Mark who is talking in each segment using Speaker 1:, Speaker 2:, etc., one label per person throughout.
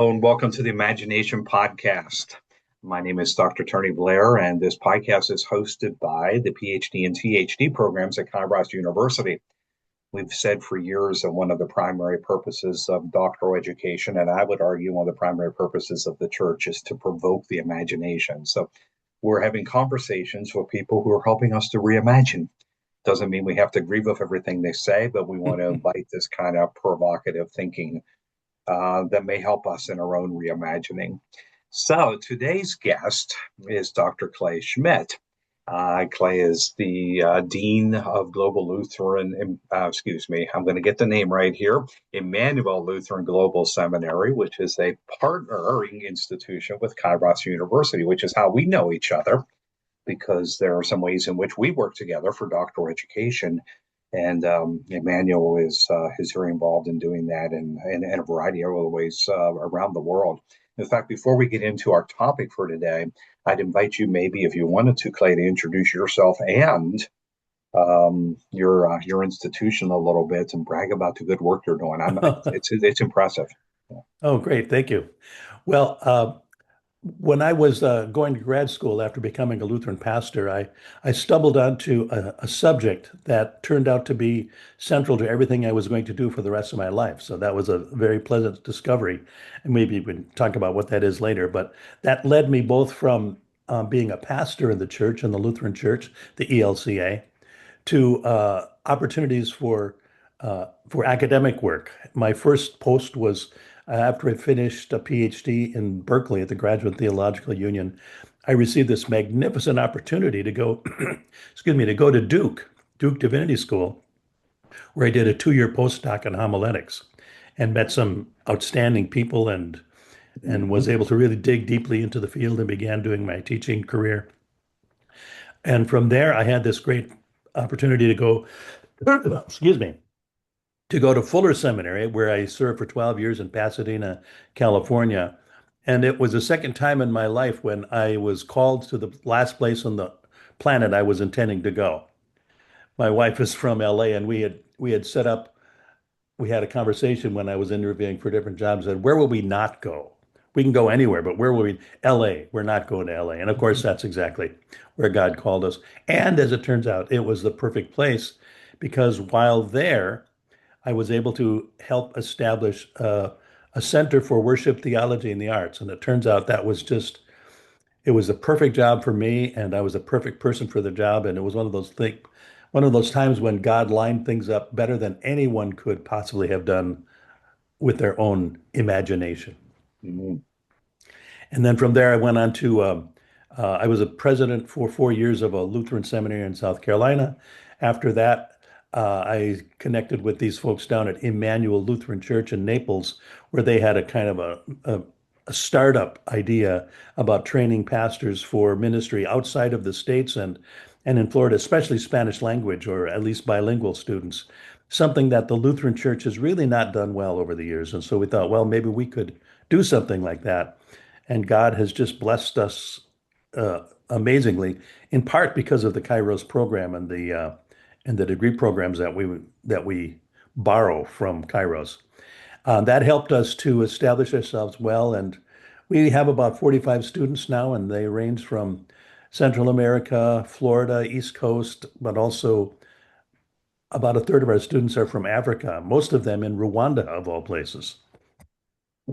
Speaker 1: Hello and welcome to the Imagination Podcast. My name is Dr. Tony Blair, and this podcast is hosted by the PhD and THD programs at Kairos University. We've said for years that one of the primary purposes of doctoral education, and I would argue one of the primary purposes of the church, is to provoke the imagination. So we're having conversations with people who are helping us to reimagine. Doesn't mean we have to agree with everything they say, but we want to invite this kind of provocative thinking that may help us in our own reimagining. So today's guest is Dr. Clay Schmit. Clay is the Dean of Global Lutheran, I'm going to get the name right here, Emmanuel Lutheran Global Seminary, which is a partnering institution with Kairos University, which is how we know each other, because there are some ways in which we work together for doctoral education. And Emmanuel is very involved in doing that in a variety of other ways around the world. In fact, before we get into our topic for today, I'd invite you, maybe if you wanted to, Clay, to introduce yourself and your institution a little bit and brag about the good work you're doing. It's impressive.
Speaker 2: Oh, great. Thank you. Well, when I was going to grad school after becoming a Lutheran pastor, I stumbled onto a subject that turned out to be central to everything I was going to do for the rest of my life. So that was a very pleasant discovery. And maybe we can talk about what that is later. But that led me both from being a pastor in the church, in the Lutheran Church, the ELCA, to opportunities for academic work. My first post was after I finished a PhD in Berkeley at the Graduate Theological Union. I received this magnificent opportunity to go, to go to Duke Divinity School, where I did a 2-year postdoc in homiletics and met some outstanding people and was able to really dig deeply into the field and began doing my teaching career. And from there, I had this great opportunity to go, to go to Fuller Seminary, where I served for 12 years in Pasadena, California. And it was the second time in my life when I was called to the last place on the planet I was intending to go. My wife is from LA, and we had set up, we had a conversation when I was interviewing for different jobs, and where will we not go? We can go anywhere, but where will we? LA. We're not going to LA. And of course, that's exactly where God called us. And as it turns out, it was the perfect place, because while there, I was able to help establish a center for worship, theology, and the arts. And it turns out it was a perfect job for me, and I was a perfect person for the job. And it was one of those times when God lined things up better than anyone could possibly have done with their own imagination.
Speaker 1: Mm-hmm.
Speaker 2: And then from there, I went on to, I was a president for 4 years of a Lutheran seminary in South Carolina. After that, I connected with these folks down at Emmanuel Lutheran Church in Naples, where they had a kind of a startup idea about training pastors for ministry outside of the States and in Florida, especially Spanish language or at least bilingual students, something that the Lutheran Church has really not done well over the years. And so we thought, well, maybe we could do something like that. And God has just blessed us amazingly, in part because of the Kairos program and the degree programs that we borrow from Kairos. That helped us to establish ourselves well, and we have about 45 students now, and they range from Central America, Florida, East Coast, but also about a third of our students are from Africa, most of them in Rwanda, of all places.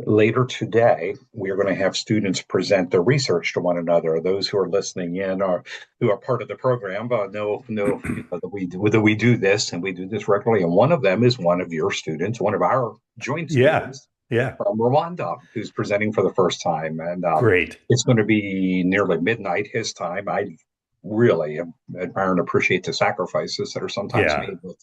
Speaker 1: Later today, we are going to have students present their research to one another. Those who are listening in or who are part of the program know that we do this, and we do this regularly. And one of them is one of your students, one of our joint
Speaker 2: Yeah,
Speaker 1: students
Speaker 2: yeah,
Speaker 1: from Rwanda, who's presenting for the first time. And
Speaker 2: great.
Speaker 1: it's going to be nearly midnight his time. I really admire and appreciate the sacrifices that are sometimes
Speaker 2: Yeah,
Speaker 1: made with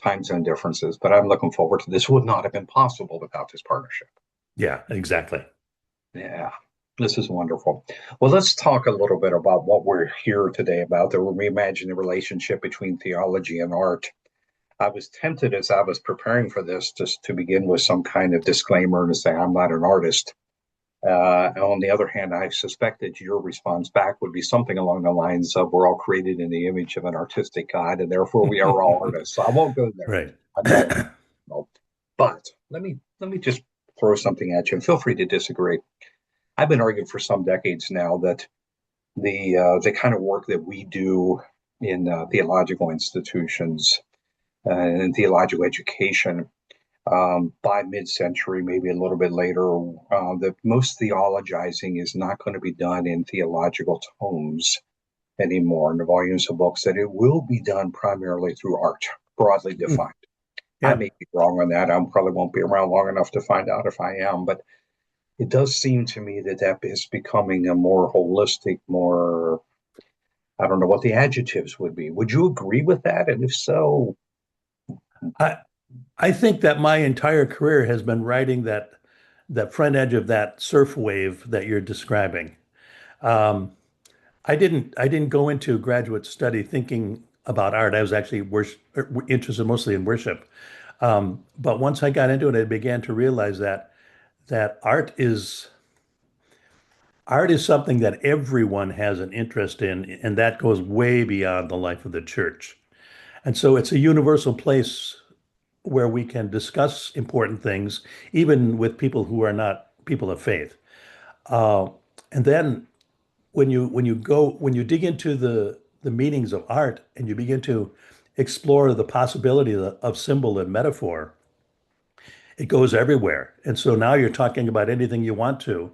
Speaker 1: time zone differences. But I'm looking forward to this. Would not have been possible without this partnership.
Speaker 2: yeah, exactly.
Speaker 1: Yeah, this is wonderful. Well, let's talk a little bit about what we're here today about, the reimagine the relationship between theology and art. I was tempted as I was preparing for this just to begin with some kind of disclaimer and to say I'm not an artist. On the other hand, I suspected your response back would be something along the lines of we're all created in the image of an artistic God, and therefore we are all artists. So I won't go there.
Speaker 2: Right.
Speaker 1: I'm not. No. But let me just throw something at you, and feel free to disagree. I've been arguing for some decades now that the kind of work that we do in theological institutions and theological education by mid-century, maybe a little bit later, that most theologizing is not going to be done in theological tomes anymore in the volumes of books, that it will be done primarily through art, broadly defined. I
Speaker 2: Yeah.
Speaker 1: may be wrong on that. I probably won't be around long enough to find out if I am, but it does seem to me that that is becoming a more holistic, more, I don't know what the adjectives would be. Would you agree with that? And if so,
Speaker 2: I I think that my entire career has been riding that front edge of that surf wave that you're describing. Um, I didn't go into graduate study thinking about art. I was actually interested mostly in worship. But once I got into it, I began to realize that art is something that everyone has an interest in, and that goes way beyond the life of the church. And so it's a universal place where we can discuss important things, even with people who are not people of faith. Uh, and then when you dig into the meanings of art and you begin to explore the possibility of symbol and metaphor, it goes everywhere. And so now you're talking about anything you want to,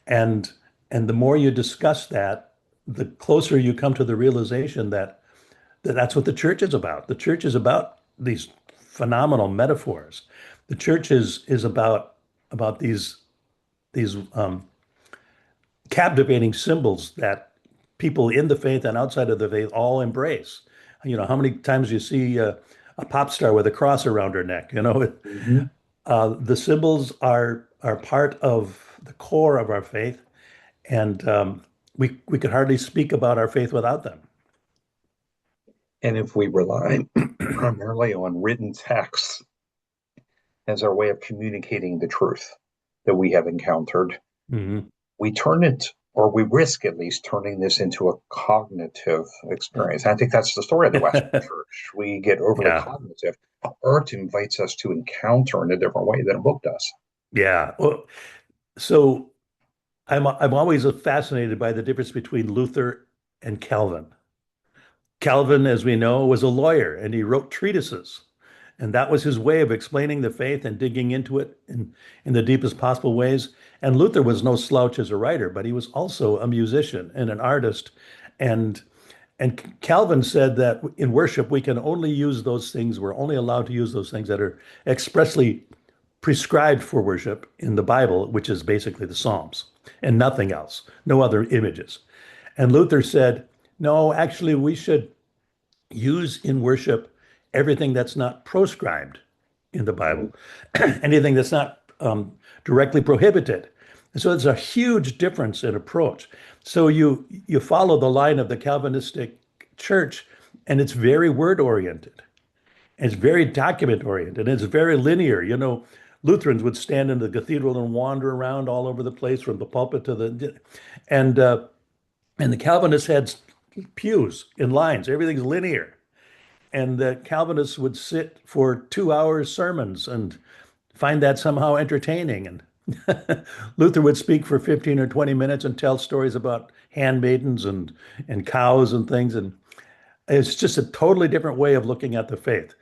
Speaker 2: and and the more you discuss that, the closer you come to the realization that that's what the church is about. The church is about these phenomenal metaphors. The church is about these captivating symbols that people in the faith and outside of the faith all embrace. How many times you see a pop star with a cross around her neck?
Speaker 1: mhm.
Speaker 2: The symbols are part of the core of our faith, and we could hardly speak about our faith without them.
Speaker 1: And if we rely primarily on written texts as our way of communicating the truth that we have encountered,
Speaker 2: Mhm.
Speaker 1: we turn it, or we risk at least turning this into a cognitive experience. I think that's the story of the Western Church. We get overly
Speaker 2: Yeah,
Speaker 1: cognitive. Art invites us to encounter in a different way than a book does.
Speaker 2: yeah. Well, so I'm always fascinated by the difference between Luther and Calvin. Calvin, as we know, was a lawyer and he wrote treatises. And that was his way of explaining the faith and digging into it in the deepest possible ways. And Luther was no slouch as a writer, but he was also a musician and an artist. And and Calvin said that in worship, we can only use those things, we're only allowed to use those things that are expressly prescribed for worship in the Bible, which is basically the Psalms, and nothing else, no other images. And Luther said, no, actually, we should use in worship everything that's not proscribed in the
Speaker 1: Mhm.
Speaker 2: Bible, anything that's not directly prohibited. And so there's a huge difference in approach. So you follow the line of the Calvinistic church, and it's very word oriented. It's very document oriented. It's very linear. Lutherans would stand in the cathedral and wander around all over the place from the pulpit to and uh, and the Calvinists had pews in lines. Everything's linear. And the Calvinists would sit for 2 hours sermons and find that somehow entertaining. And Luther would speak for 15 or 20 minutes and tell stories about handmaidens and cows and things. And it's just a totally different way of looking at the faith.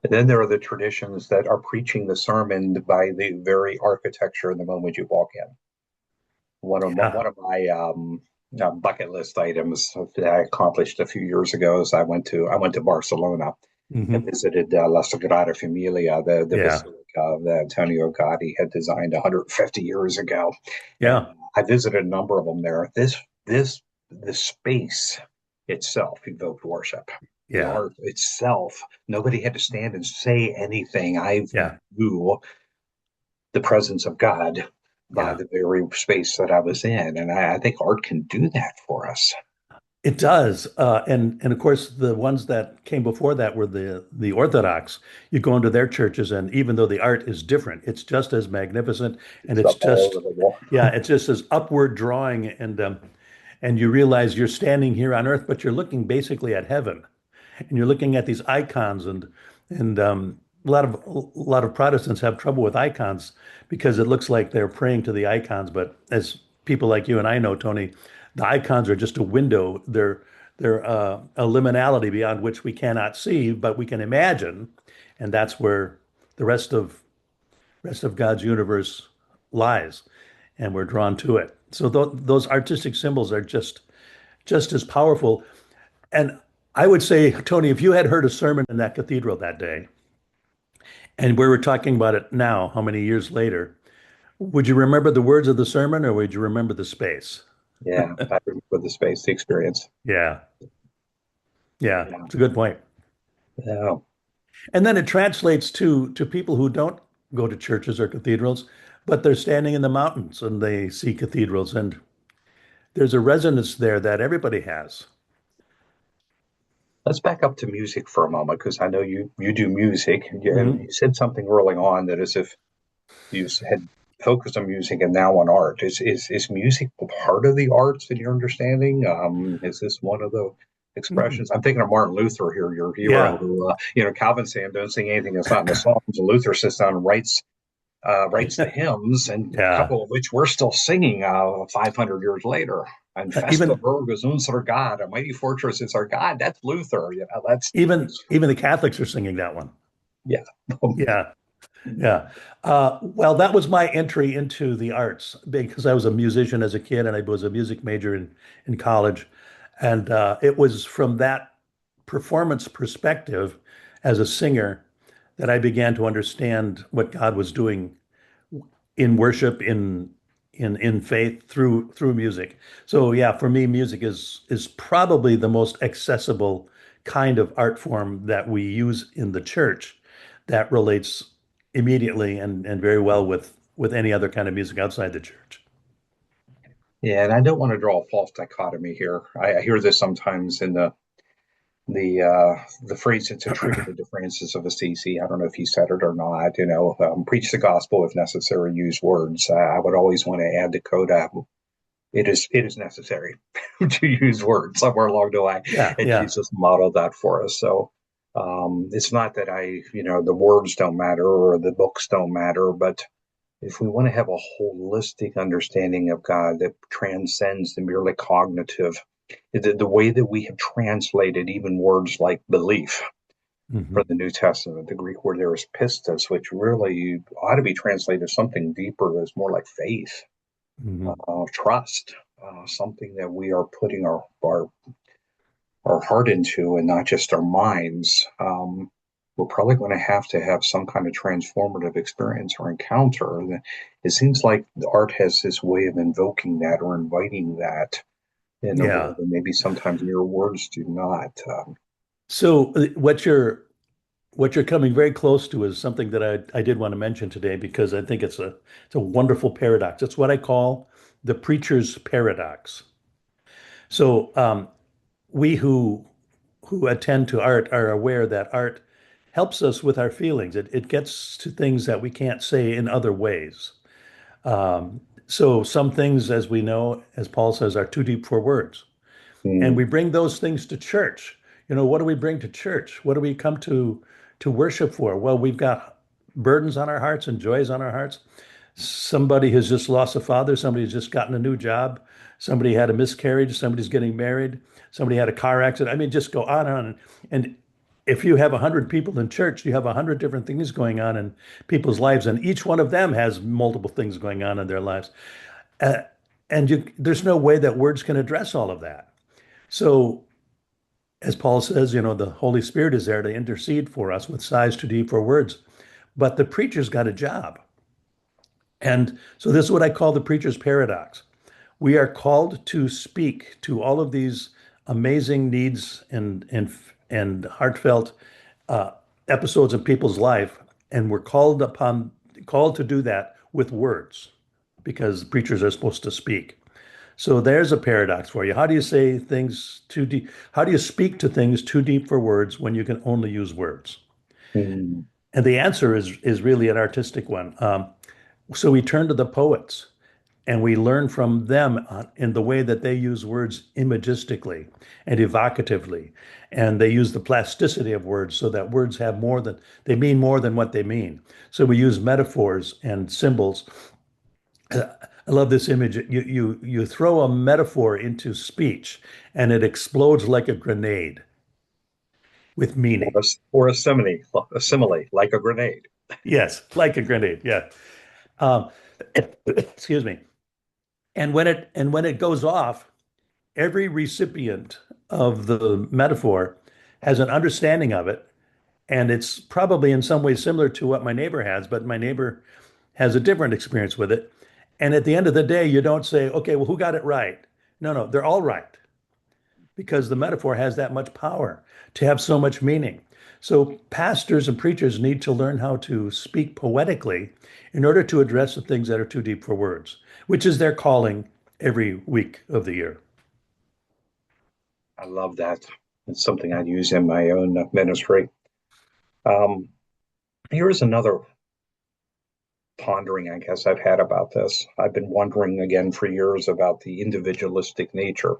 Speaker 1: And then there are the traditions that are preaching the sermon by the very architecture the moment you walk in.
Speaker 2: Yeah.
Speaker 1: One of my bucket list items that I accomplished a few years ago is I went to Barcelona and
Speaker 2: Hmm.
Speaker 1: visited La Sagrada Familia, the
Speaker 2: Yeah.
Speaker 1: basilica that Antonio Gaudi had designed 150 years ago, and
Speaker 2: Yeah.
Speaker 1: I visited a number of them there. This the space itself evoked worship. The
Speaker 2: Yeah.
Speaker 1: art itself, nobody had to stand and say anything. I
Speaker 2: Yeah.
Speaker 1: knew the presence of God by
Speaker 2: Yeah.
Speaker 1: the very space that I was in. And I think art can do that for us.
Speaker 2: It does. And of course, the ones that came before that were the Orthodox. You go into their churches, and even though the art is different, it's just as magnificent, and
Speaker 1: It's
Speaker 2: it's
Speaker 1: up all
Speaker 2: just,
Speaker 1: over the wall.
Speaker 2: yeah, it's just as upward drawing, and you realize you're standing here on earth, but you're looking basically at heaven, and you're looking at these icons, and a lot of Protestants have trouble with icons because it looks like they're praying to the icons. But as people like you and I know, Tony, the icons are just a window. They're a liminality beyond which we cannot see, but we can imagine, and that's where the rest of God's universe lies, and we're drawn to it. So those artistic symbols are just as powerful. And I would say, Tony, if you had heard a sermon in that cathedral that day, and we were talking about it now, how many years later, would you remember the words of the sermon or would you remember the space?
Speaker 1: Yeah, I remember the space, the experience.
Speaker 2: Yeah, yeah,
Speaker 1: Yeah.
Speaker 2: it's a good point.
Speaker 1: Yeah.
Speaker 2: And then it translates to people who don't go to churches or cathedrals, but they're standing in the mountains and they see cathedrals, and there's a resonance there that everybody has.
Speaker 1: Let's back up to music for a moment because I know you do music, and
Speaker 2: Mhm.
Speaker 1: you said something early on that as if you had focused on music and now on art. Is music part of the arts in your understanding? Is this one of the expressions? I'm thinking of Martin Luther here, your hero,
Speaker 2: Yeah.
Speaker 1: who Calvin saying don't sing anything that's not in the Psalms, and Luther sits down and writes the hymns, and a
Speaker 2: Yeah.
Speaker 1: couple of which we're still singing 500 years later. And
Speaker 2: Even
Speaker 1: Festaberg is unser God, a mighty fortress is our God. That's Luther. That's
Speaker 2: even the Catholics are singing that one.
Speaker 1: yeah.
Speaker 2: Yeah. Yeah. Well, that was my entry into the arts because I was a musician as a kid and I was a music major in college. And it was from that performance perspective as a singer that I began to understand what God was doing in worship, in faith through music. So yeah, for me, music is probably the most accessible kind of art form that we use in the church that relates immediately and very well with any other kind of music outside the church.
Speaker 1: Yeah, and I don't want to draw a false dichotomy here. I hear this sometimes in the phrase "it's attributed to Francis of Assisi." I don't know if he said it or not. Preach the gospel if necessary, use words. I would always want to add the coda. It is necessary to use words somewhere along the line,
Speaker 2: Yeah,
Speaker 1: and
Speaker 2: yeah,
Speaker 1: Jesus modeled that for us. So it's not that the words don't matter or the books don't matter, but if we want to have a holistic understanding of God that transcends the merely cognitive, the way that we have translated even words like belief
Speaker 2: hmm
Speaker 1: from the New Testament, the Greek word there is pistis, which really ought to be translated as something deeper, as more like faith,
Speaker 2: hmm
Speaker 1: trust, something that we are putting our heart into and not just our minds. We're probably going to have some kind of transformative experience or encounter. It seems like the art has this way of invoking that or inviting that in a way
Speaker 2: yeah.
Speaker 1: that maybe sometimes mere words do not.
Speaker 2: So what you're coming very close to is something that I did want to mention today because I think it's a wonderful paradox. It's what I call the preacher's paradox. So we who attend to art are aware that art helps us with our feelings. It gets to things that we can't say in other ways. So some things, as we know, as Paul says, are too deep for words. And
Speaker 1: Mm,
Speaker 2: we bring those things to church. What do we bring to church? What do we come to worship for? Well, we've got burdens on our hearts and joys on our hearts. Somebody has just lost a father, somebody's just gotten a new job, somebody had a miscarriage, somebody's getting married, somebody had a car accident. I mean, just go on and on. And if you have 100 people in church, you have 100 different things going on in people's lives, and each one of them has multiple things going on in their lives. Uh, and there's no way that words can address all of that. So, as Paul says, the Holy Spirit is there to intercede for us with sighs too deep for words. But the preacher's got a job. And so this is what I call the preacher's paradox. We are called to speak to all of these amazing needs and heartfelt uh, episodes in people's life, and we're called to do that with words because preachers are supposed to speak. So there's a paradox for you. How do you say things too deep? How do you speak to things too deep for words when you can only use words?
Speaker 1: mm,
Speaker 2: And the answer is really an artistic one. So we turn to the poets. and we learn from them in the way that they use words imagistically and evocatively. And they use the plasticity of words so that words have more than, they mean more than what they mean. So we use metaphors and symbols. I love this image. You throw a metaphor into speech and it explodes like a grenade with
Speaker 1: Or
Speaker 2: meaning.
Speaker 1: a simile, like a grenade.
Speaker 2: Yes, like a grenade. Yeah. Um, excuse me. And when it goes off, every recipient of the metaphor has an understanding of it, and it's probably in some ways similar to what my neighbor has, but my neighbor has a different experience with it. And at the end of the day, you don't say, okay, well, who got it right? No, no, they're all right because the metaphor has that much power to have so much meaning. So pastors and preachers need to learn how to speak poetically in order to address the things that are too deep for words, which is their calling every week of the year.
Speaker 1: I love that. It's something I use in my own ministry. Um, Here's another pondering, I guess, I've had about this. I've been wondering again for years about the individualistic nature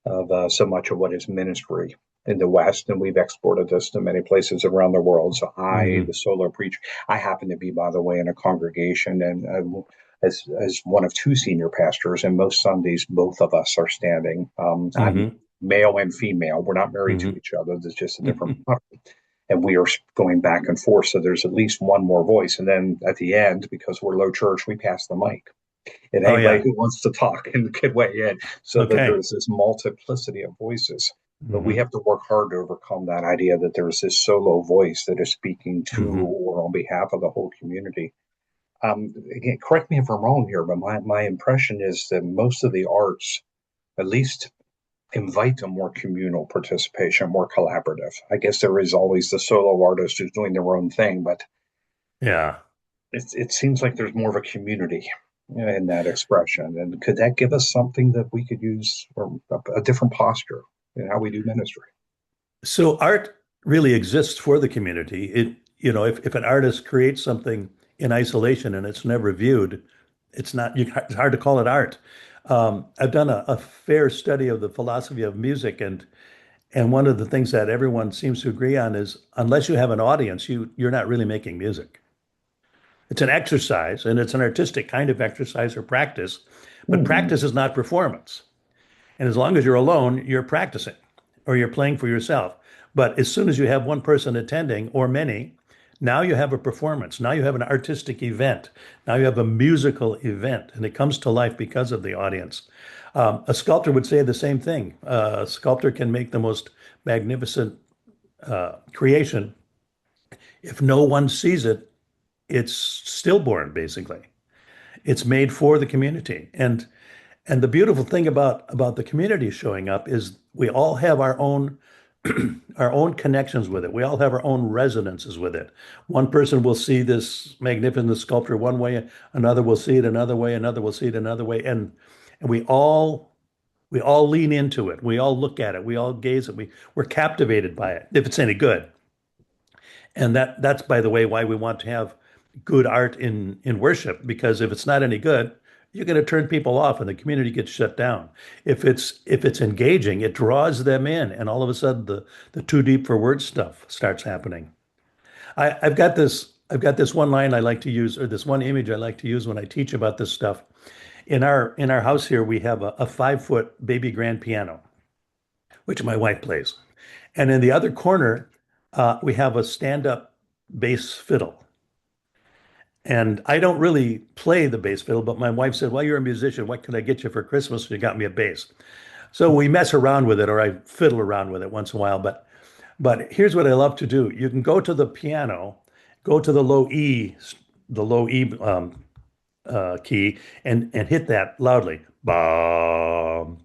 Speaker 1: of so much of what is ministry in the West, and we've exported this to many places around the world. So
Speaker 2: Hmm.
Speaker 1: the solo preacher, I happen to be, by the way, in a congregation, and as one of two senior pastors, and most Sundays, both of us are standing. I'm
Speaker 2: Hmm.
Speaker 1: male and female. We're not married to
Speaker 2: Hmm.
Speaker 1: each other. There's just a different, and we are going back and forth. So there's at least one more voice, and then at the end, because we're low church, we pass the mic and
Speaker 2: Oh
Speaker 1: anybody
Speaker 2: yeah.
Speaker 1: who wants to talk can weigh in so that
Speaker 2: Okay.
Speaker 1: there's this multiplicity of voices. But we
Speaker 2: Hmm.
Speaker 1: have to work hard to overcome that idea that there's this solo voice that is speaking to
Speaker 2: Hmm.
Speaker 1: or on behalf of the whole community. Again, correct me if I'm wrong here, but my impression is that most of the arts, at least, invite a more communal participation, more collaborative. I guess there is always the solo artist who's doing their own thing, but
Speaker 2: Yeah.
Speaker 1: it seems like there's more of a community in that expression. And could that give us something that we could use or a different posture in how we do ministry?
Speaker 2: So art really exists for the community. If an artist creates something in isolation and it's never viewed, it's hard to call it art. I've done a fair study of the philosophy of music, and one of the things that everyone seems to agree on is unless you have an audience, you're not really making music. It's an exercise, and it's an artistic kind of exercise or practice, but
Speaker 1: Mm-hmm.
Speaker 2: practice is not performance. And as long as you're alone, you're practicing or you're playing for yourself. But as soon as you have one person attending or many, now you have a performance. Now you have an artistic event. Now you have a musical event, and it comes to life because of the audience. A sculptor would say the same thing. A sculptor can make the most magnificent creation. If no one sees it, it's stillborn, basically. It's made for the community. And the beautiful thing about the community showing up is we all have our own our own connections with it. We all have our own resonances with it. One person will see this magnificent sculpture one way, another will see it another way, another will see it another way, and we all lean into it. We all look at it. We all gaze at it. We're captivated by it if it's any good. And that's by the way why we want to have good art in worship, because if it's not any good, you're going to turn people off and the community gets shut down. If it's engaging, it draws them in, and all of a sudden the too deep for words stuff starts happening. I've got this one line I like to use, or this one image I like to use when I teach about this stuff. In our house here, we have a 5 foot baby grand piano, which my wife plays. And in the other corner, we have a stand-up bass fiddle. And I don't really play the bass fiddle, but my wife said, "Well, you're a musician. What can I get you for Christmas?" She got me a bass. So we mess around with it, or I fiddle around with it once in a while. But here's what I love to do. You can go to the piano, go to the low E key, and hit that loudly. Bum.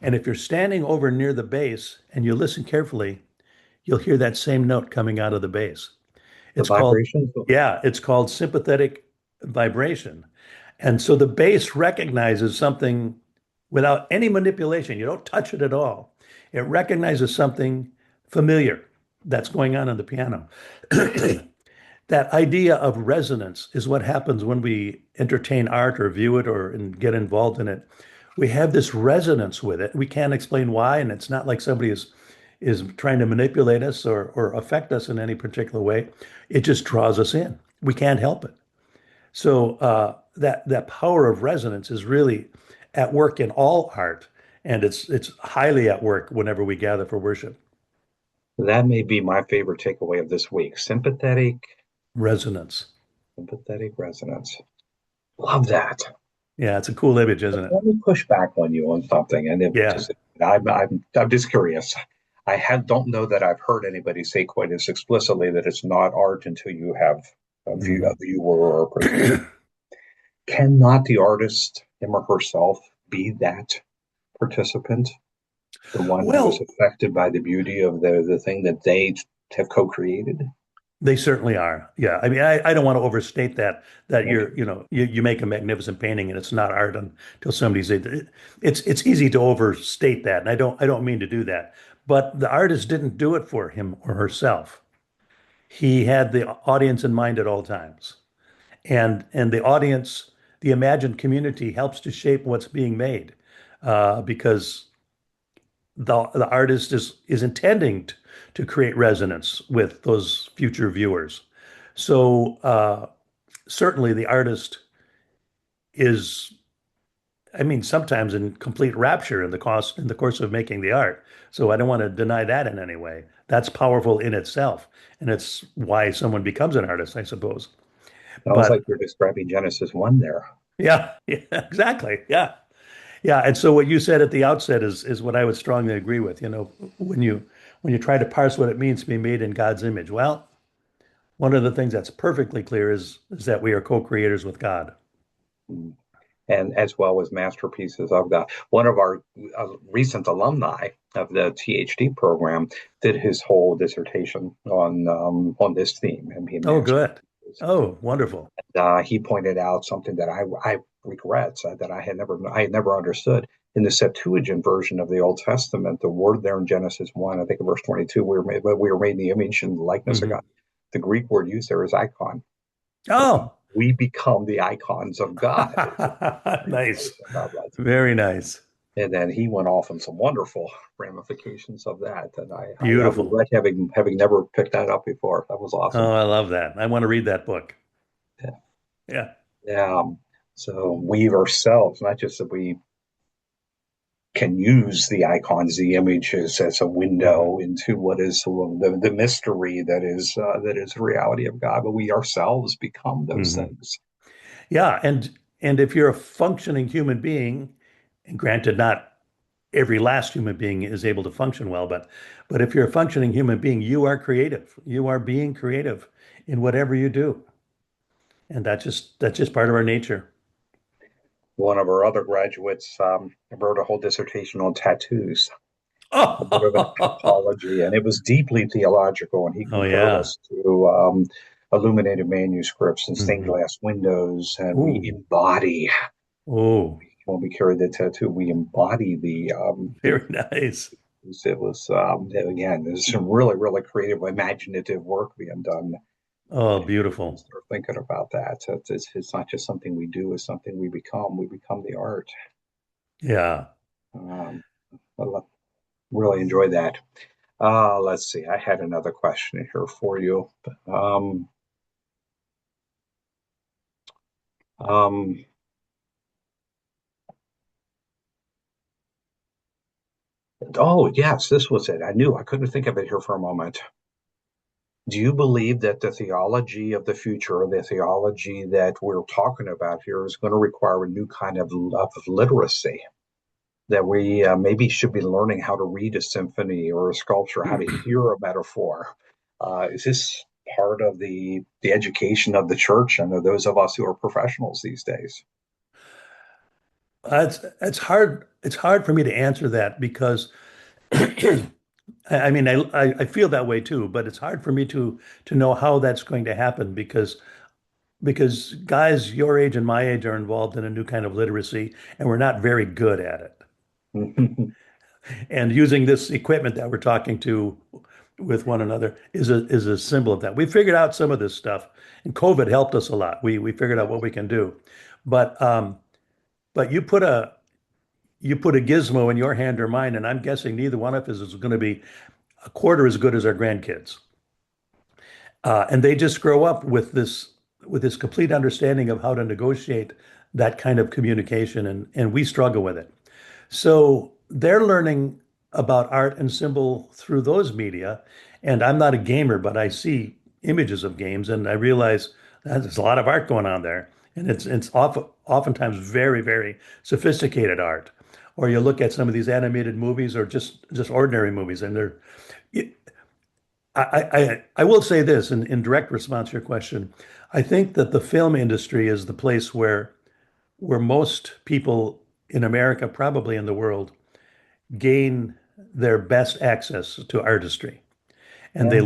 Speaker 2: And if you're standing over near the bass and you listen carefully, you'll hear that same note coming out of the bass.
Speaker 1: The
Speaker 2: It's called,
Speaker 1: vibrations?
Speaker 2: yeah, it's called sympathetic vibration. And so the bass recognizes something without any manipulation. You don't touch it at all. It recognizes something familiar that's going on the piano. that idea of resonance is what happens when we entertain art or view it or and get involved in it. We have this resonance with it. We can't explain why, and it's not like somebody is trying to manipulate us or affect us in any particular way. It just draws us in. We can't help it. So that power of resonance is really at work in all art, and it's highly at work whenever we gather for worship.
Speaker 1: That may be my favorite takeaway of this week.
Speaker 2: Resonance.
Speaker 1: Sympathetic resonance. Love that.
Speaker 2: Yeah, it's a cool image, isn't it?
Speaker 1: Let me push back on you on something, and it
Speaker 2: Yeah.
Speaker 1: just I'm just curious. Don't know that I've heard anybody say quite as explicitly that it's not art until you have a
Speaker 2: Mhm.
Speaker 1: viewer or a person. Cannot the artist, him or herself, be that participant, the one who is
Speaker 2: Well,
Speaker 1: affected by the beauty of the thing that they have co-created?
Speaker 2: they certainly are. Yeah. I mean, I don't want to overstate that
Speaker 1: Okay.
Speaker 2: you make a magnificent painting and it's not art until somebody says it. It's easy to overstate that. And I don't mean to do that. But the artist didn't do it for him or herself. He had the audience in mind at all times. And the audience, the imagined community helps to shape what's being made because the artist is intending to create resonance with those future viewers. So certainly the artist is, I mean, sometimes in complete rapture in the course of making the art. So I don't want to deny that in any way. That's powerful in itself, and it's why someone becomes an artist, I suppose.
Speaker 1: Sounds like
Speaker 2: But
Speaker 1: you're describing Genesis 1 there.
Speaker 2: yeah, yeah, exactly. Yeah. Yeah, and so what you said at the outset is what I would strongly agree with. When you try to parse what it means to be made in God's image, well, one of the things that's perfectly clear is that we are co-creators with God.
Speaker 1: Mm. And as well as masterpieces of God. One of our recent alumni of the THD program did his whole dissertation on this theme and being
Speaker 2: Oh,
Speaker 1: masterpieces.
Speaker 2: good. Oh, wonderful.
Speaker 1: He pointed out something that I regret that I had never understood. In the Septuagint version of the Old Testament, the word there in Genesis 1, I think in verse 22, we were made in the image and likeness of
Speaker 2: Hmm.
Speaker 1: God. The Greek word used there is icon.
Speaker 2: Oh,
Speaker 1: We become the icons of God. Very
Speaker 2: nice.
Speaker 1: nice about that.
Speaker 2: Very nice.
Speaker 1: And then he went off on some wonderful ramifications of that. And I
Speaker 2: Beautiful.
Speaker 1: regret having never picked that up before. That was awesome.
Speaker 2: Oh, I love that. I want to read that book.
Speaker 1: Yeah.
Speaker 2: Yeah.
Speaker 1: Yeah. So we ourselves, not just that we can use the icons, the images as a
Speaker 2: Hmm.
Speaker 1: window into what is the mystery that is the reality of God, but we ourselves become those
Speaker 2: Hmm.
Speaker 1: things.
Speaker 2: Yeah, and if you're a functioning human being, and granted, not every last human being is able to function well, but if you're a functioning human being, you are creative. You are being creative in whatever you do. And that's just part of our nature.
Speaker 1: One of our other graduates wrote a whole dissertation on tattoos, a bit of an
Speaker 2: Oh,
Speaker 1: anthology, and it was deeply theological. And he
Speaker 2: oh
Speaker 1: compared
Speaker 2: yeah.
Speaker 1: us to illuminated manuscripts and stained
Speaker 2: Hmm.
Speaker 1: glass windows, and we
Speaker 2: Ooh.
Speaker 1: embody
Speaker 2: Oh,
Speaker 1: when we carry the tattoo, we embody the
Speaker 2: very nice.
Speaker 1: it was again, there's some really, really creative, imaginative work being done.
Speaker 2: Oh,
Speaker 1: You
Speaker 2: beautiful.
Speaker 1: start thinking about that. So it's not just something we do; it's something we become. We become the art.
Speaker 2: Yeah.
Speaker 1: Um, I really enjoy that. Let's see. I had another question here for you. Um, um, oh, yes, this was it. I knew I couldn't think of it here for a moment. Do you believe that the theology of the future, the theology that we're talking about here, is going to require a new kind of literacy? That we maybe should be learning how to read a symphony or a sculpture, how to hear a metaphor. Is this part of the education of the church and of those of us who are professionals these days?
Speaker 2: It's hard for me to answer that because I mean, I feel that way too, but it's hard for me to know how that's going to happen because guys your age and my age are involved in a new kind of literacy, and we're not very good at it. And using this equipment that we're talking to, with one another is a symbol of that. We figured out some of this stuff, and COVID helped us a lot. We figured out what we can do, but but you put a gizmo in your hand or mine, and I'm guessing neither one of us is going to be a quarter as good as our grandkids. And they just grow up with this complete understanding of how to negotiate that kind of communication, and we struggle with it. So they're learning about art and symbol through those media. And I'm not a gamer, but I see images of games and I realize that there's a lot of art going on there. And oftentimes very, very sophisticated art. Or you look at some of these animated movies or just ordinary movies, and they're I will say this in direct response to your question. I think that the film industry is the place where most people in America, probably in the world, gain their best access to artistry. And
Speaker 1: Yeah.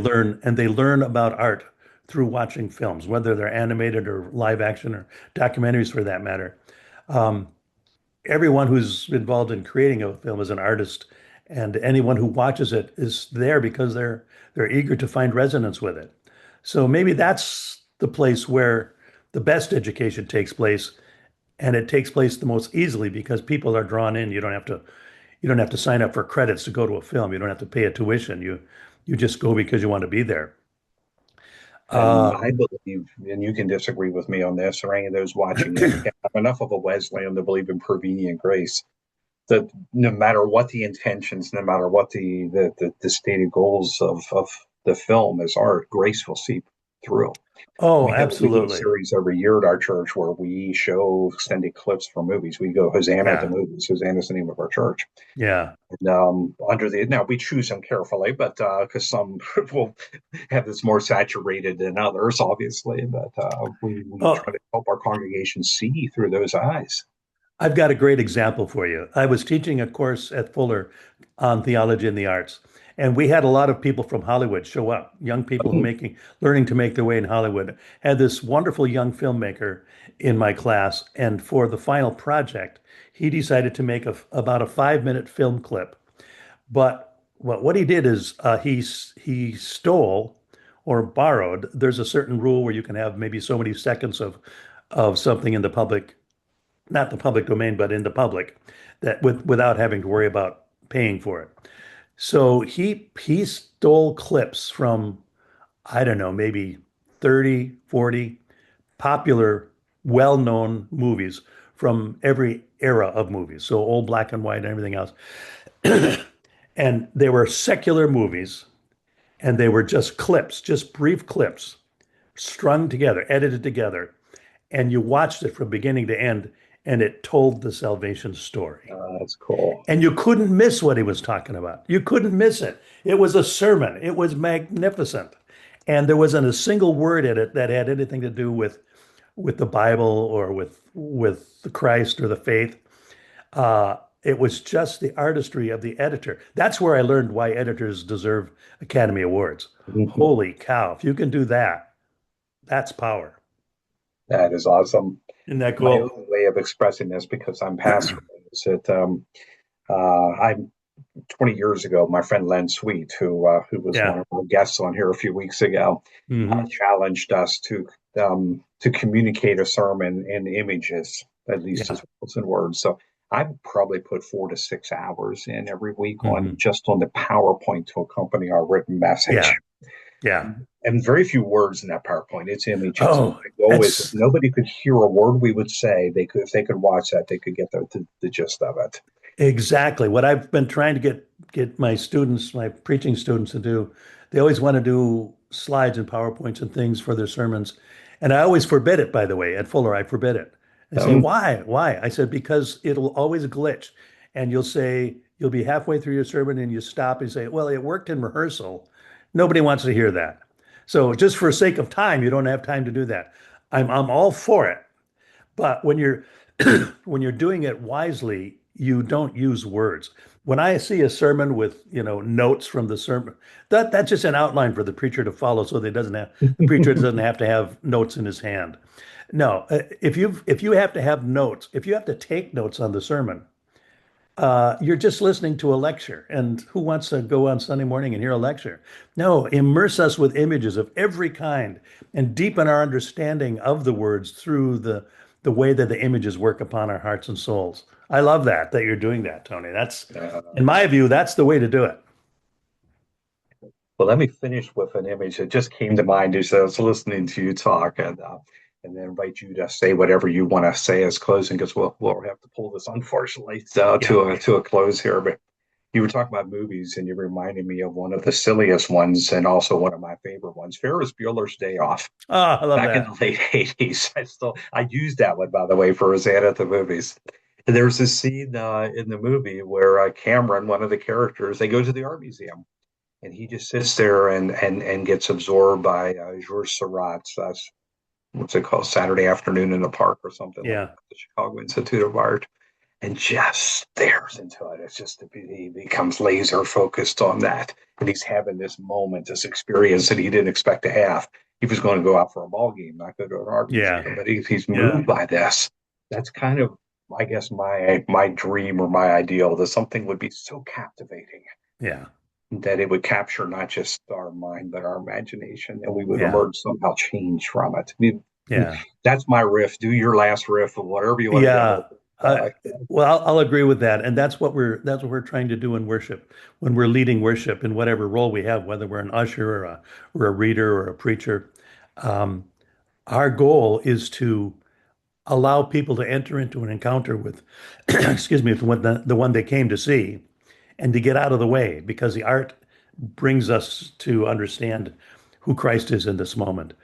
Speaker 2: they learn about art through watching films, whether they're animated or live action or documentaries for that matter. Um, Everyone who's involved in creating a film is an artist, and anyone who watches it is there because they're eager to find resonance with it. So maybe that's the place where the best education takes place, and it takes place the most easily because people are drawn in. You don't have to sign up for credits to go to a film. You don't have to pay a tuition. You just go because you want to be there.
Speaker 1: And
Speaker 2: Uh,
Speaker 1: I believe, and you can disagree with me on this, or any of those watching it, I'm enough of a Wesleyan to believe in prevenient grace that no matter what the intentions, no matter what the stated goals of the film as art, grace will seep through.
Speaker 2: oh,
Speaker 1: We do a
Speaker 2: absolutely.
Speaker 1: series every year at our church where we show extended clips from movies. We go Hosanna to
Speaker 2: Yeah,
Speaker 1: movies. Hosanna's the name of our church.
Speaker 2: yeah.
Speaker 1: And, under the now we choose them carefully, but because some will have this more saturated than others, obviously. But we try
Speaker 2: Oh,
Speaker 1: to help our congregation see through those eyes.
Speaker 2: I've got a great example for you. I was teaching a course at Fuller on theology and the arts, and we had a lot of people from Hollywood show up, young people learning to make their way in Hollywood. Had this wonderful young filmmaker in my class, and for the final project, he decided to make about a 5 minute film clip. But what he did is he stole or borrowed. There's a certain rule where you can have maybe so many seconds of something in the public, not the public domain, but in the public, that without having to worry about paying for it. So he stole clips from, I don't know, maybe 30, 40 popular, well-known movies from every era of movies. So old black and white and everything else. And they were secular movies, and they were just clips, just brief clips, strung together, edited together, and you watched it from beginning to end, and it told the salvation story.
Speaker 1: That's cool.
Speaker 2: And you couldn't miss what he was talking about. You couldn't miss it. It was a sermon. It was magnificent. And there wasn't a single word in it that had anything to do with the Bible or with the Christ or the faith. It was just the artistry of the editor. That's where I learned why editors deserve Academy Awards. Holy cow. If you can do that, that's power.
Speaker 1: That is awesome.
Speaker 2: Isn't that
Speaker 1: My
Speaker 2: cool?
Speaker 1: own way of expressing this, because I'm pastoring, is that I'm 20 years ago, my friend Len Sweet, who was one
Speaker 2: Yeah.
Speaker 1: of our guests on here a few weeks ago,
Speaker 2: Hmm.
Speaker 1: challenged us to communicate a sermon in images, at least as
Speaker 2: Yeah.
Speaker 1: well as in words. So I probably put 4 to 6 hours in every week on
Speaker 2: Hmm.
Speaker 1: just on the PowerPoint to accompany our written message.
Speaker 2: Yeah. Yeah.
Speaker 1: And very few words in that PowerPoint. It's images.
Speaker 2: Oh,
Speaker 1: My goal is if
Speaker 2: it's
Speaker 1: nobody could hear a word we would say, they could if they could watch that, they could get the gist of it.
Speaker 2: exactly what I've been trying to get my students, my preaching students to do. They always want to do slides and PowerPoints and things for their sermons. And I always forbid it, by the way, at Fuller, I forbid it. And say,
Speaker 1: Um,
Speaker 2: why? Why? I said, because it'll always glitch. And you'll be halfway through your sermon and you stop and say, well, it worked in rehearsal. Nobody wants to hear that. So just for sake of time, you don't have time to do that. I'm all for it. But when you're when you're doing it wisely, you don't use words. When I see a sermon with, notes from the sermon, that's just an outline for the preacher to follow so that the preacher doesn't have to have notes in his hand. No, if you have to have notes, if you have to take notes on the sermon, you're just listening to a lecture. And who wants to go on Sunday morning and hear a lecture? No, immerse us with images of every kind and deepen our understanding of the words through the way that the images work upon our hearts and souls. I love that you're doing that, Tony. That's,
Speaker 1: Uh,
Speaker 2: in my view, that's the way to do it.
Speaker 1: well, let me finish with an image that just came to mind as I was listening to you talk, and then invite you to say whatever you want to say as closing, because we'll have to pull this unfortunately
Speaker 2: Yeah.
Speaker 1: to a close here. But you were talking about movies, and you reminded me of one of the silliest ones, and also one of my favorite ones, Ferris Bueller's Day Off.
Speaker 2: Oh, I love
Speaker 1: Back in
Speaker 2: that.
Speaker 1: the late '80s, I used that one, by the way, for his ad at the movies. And there's a scene in the movie where Cameron, one of the characters, they go to the art museum, and he just sits there and gets absorbed by Georges Seurat's what's it called, Saturday Afternoon in the Park or something like
Speaker 2: Yeah.
Speaker 1: that, the Chicago Institute of Art, and just stares into it. It's just he becomes laser focused on that, and he's having this moment, this experience that he didn't expect to have. He was going to go out for a ball game, not go to an art
Speaker 2: Yeah.
Speaker 1: museum, but he's
Speaker 2: Yeah.
Speaker 1: moved by this. That's kind of, I guess, my dream or my ideal, that something would be so captivating
Speaker 2: Yeah.
Speaker 1: that it would capture not just our mind but our imagination, and we would
Speaker 2: Yeah.
Speaker 1: emerge somehow changed from it.
Speaker 2: Yeah.
Speaker 1: That's my riff. Do your last riff of whatever you want to
Speaker 2: Yeah.
Speaker 1: go.
Speaker 2: I, well, I'll agree with that, and that's what we're trying to do in worship when we're leading worship in whatever role we have, whether we're an usher or a reader or a preacher. Um, our goal is to allow people to enter into an encounter with, excuse me, the one they came to see, and to get out of the way because the art brings us to understand who Christ is in this moment.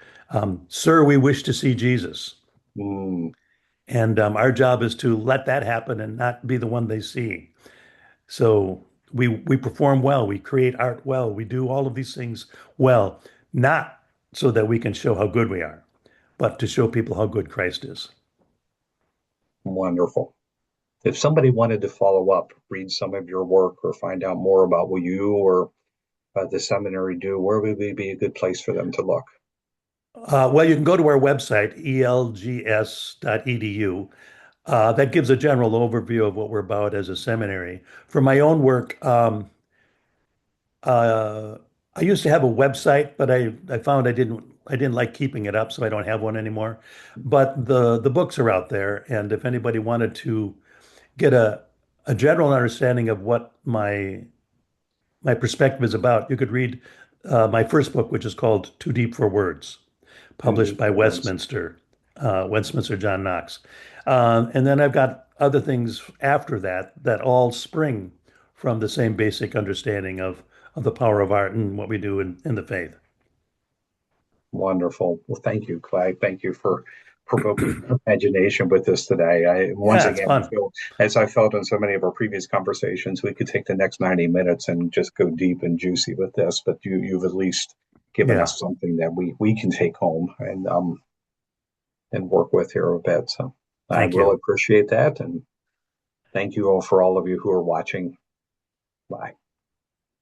Speaker 2: Sir, we wish to see Jesus.
Speaker 1: Mm,
Speaker 2: And our job is to let that happen and not be the one they see. So we perform well, we create art well, we do all of these things well, not so that we can show how good we are, but to show people how good Christ is.
Speaker 1: wonderful. If somebody wanted to follow up, read some of your work, or find out more about what you or the seminary do, where would be a good place for them to look?
Speaker 2: Well, you can go to our website, elgs.edu. That gives a general overview of what we're about as a seminary. For my own work, Uh, I used to have a website, but I found I didn't like keeping it up, so I don't have one anymore. But the books are out there, and if anybody wanted to get a general understanding of what my perspective is about, you could read my first book, which is called Too Deep for Words,
Speaker 1: Two
Speaker 2: published
Speaker 1: deep
Speaker 2: by
Speaker 1: words.
Speaker 2: Westminster John Knox. And then I've got other things after that that all spring from the same basic understanding of the power of art and what we do in the faith.
Speaker 1: Wonderful. Well, thank you, Clay. Thank you for provoking imagination with this today. I once
Speaker 2: Yeah, it's
Speaker 1: again, I
Speaker 2: fun.
Speaker 1: feel, as I felt in so many of our previous conversations, we could take the next 90 minutes and just go deep and juicy with this. But you've at least given
Speaker 2: Yeah,
Speaker 1: us something that we can take home and work with here a bit. So I
Speaker 2: thank
Speaker 1: really
Speaker 2: you.
Speaker 1: appreciate that, and thank you all for all of you who are watching. Bye.